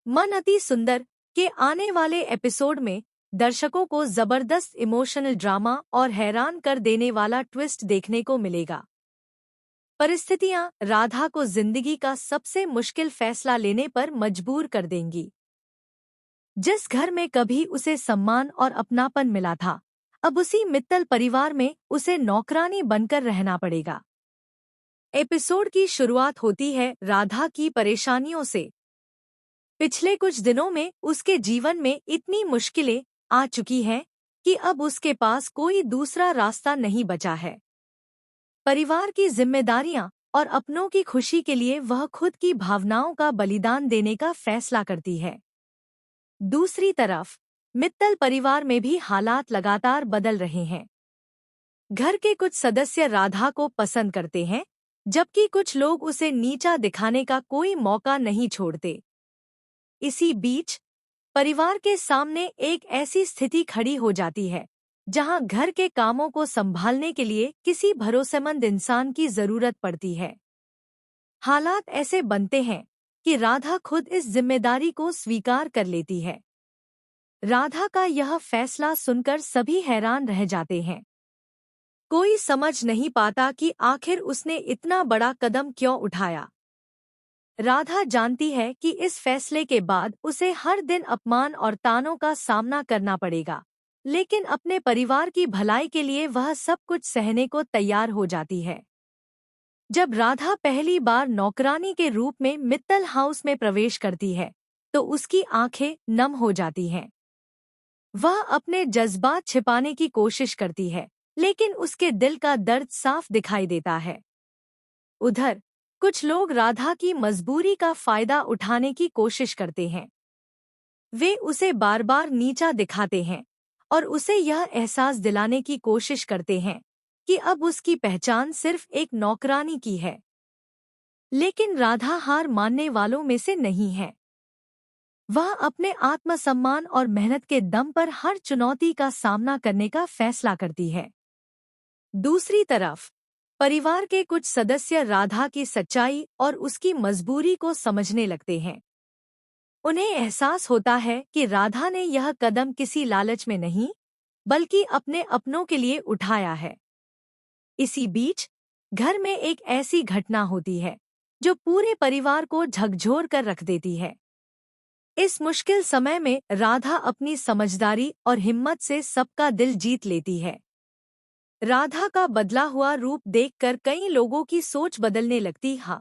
मन अति सुंदर के आने वाले एपिसोड में दर्शकों को जबरदस्त इमोशनल ड्रामा और हैरान कर देने वाला ट्विस्ट देखने को मिलेगा। परिस्थितियां राधा को जिंदगी का सबसे मुश्किल फैसला लेने पर मजबूर कर देंगी। जिस घर में कभी उसे सम्मान और अपनापन मिला था, अब उसी मित्तल परिवार में उसे नौकरानी बनकर रहना पड़ेगा। एपिसोड की शुरुआत होती है राधा की परेशानियों से। पिछले कुछ दिनों में उसके जीवन में इतनी मुश्किलें आ चुकी हैं कि अब उसके पास कोई दूसरा रास्ता नहीं बचा है। परिवार की जिम्मेदारियां और अपनों की खुशी के लिए वह खुद की भावनाओं का बलिदान देने का फैसला करती है। दूसरी तरफ मित्तल परिवार में भी हालात लगातार बदल रहे हैं। घर के कुछ सदस्य राधा को पसंद करते हैं, जबकि कुछ लोग उसे नीचा दिखाने का कोई मौका नहीं छोड़ते। इसी बीच परिवार के सामने एक ऐसी स्थिति खड़ी हो जाती है जहां घर के कामों को संभालने के लिए किसी भरोसेमंद इंसान की जरूरत पड़ती है। हालात ऐसे बनते हैं कि राधा खुद इस जिम्मेदारी को स्वीकार कर लेती है। राधा का यह फैसला सुनकर सभी हैरान रह जाते हैं। कोई समझ नहीं पाता कि आखिर उसने इतना बड़ा कदम क्यों उठाया। राधा जानती है कि इस फैसले के बाद उसे हर दिन अपमान और तानों का सामना करना पड़ेगा, लेकिन अपने परिवार की भलाई के लिए वह सब कुछ सहने को तैयार हो जाती है। जब राधा पहली बार नौकरानी के रूप में मित्तल हाउस में प्रवेश करती है, तो उसकी आंखें नम हो जाती हैं। वह अपने जज्बात छिपाने की कोशिश करती है, लेकिन उसके दिल का दर्द साफ दिखाई देता है। उधर कुछ लोग राधा की मजबूरी का फायदा उठाने की कोशिश करते हैं। वे उसे बार बार नीचा दिखाते हैं और उसे यह एहसास दिलाने की कोशिश करते हैं कि अब उसकी पहचान सिर्फ एक नौकरानी की है। लेकिन राधा हार मानने वालों में से नहीं है। वह अपने आत्मसम्मान और मेहनत के दम पर हर चुनौती का सामना करने का फैसला करती है। दूसरी तरफ परिवार के कुछ सदस्य राधा की सच्चाई और उसकी मजबूरी को समझने लगते हैं। उन्हें एहसास होता है कि राधा ने यह कदम किसी लालच में नहीं, बल्कि अपने अपनों के लिए उठाया है। इसी बीच घर में एक ऐसी घटना होती है जो पूरे परिवार को झकझोर कर रख देती है। इस मुश्किल समय में राधा अपनी समझदारी और हिम्मत से सबका दिल जीत लेती है। राधा का बदला हुआ रूप देखकर कई लोगों की सोच बदलने लगती है।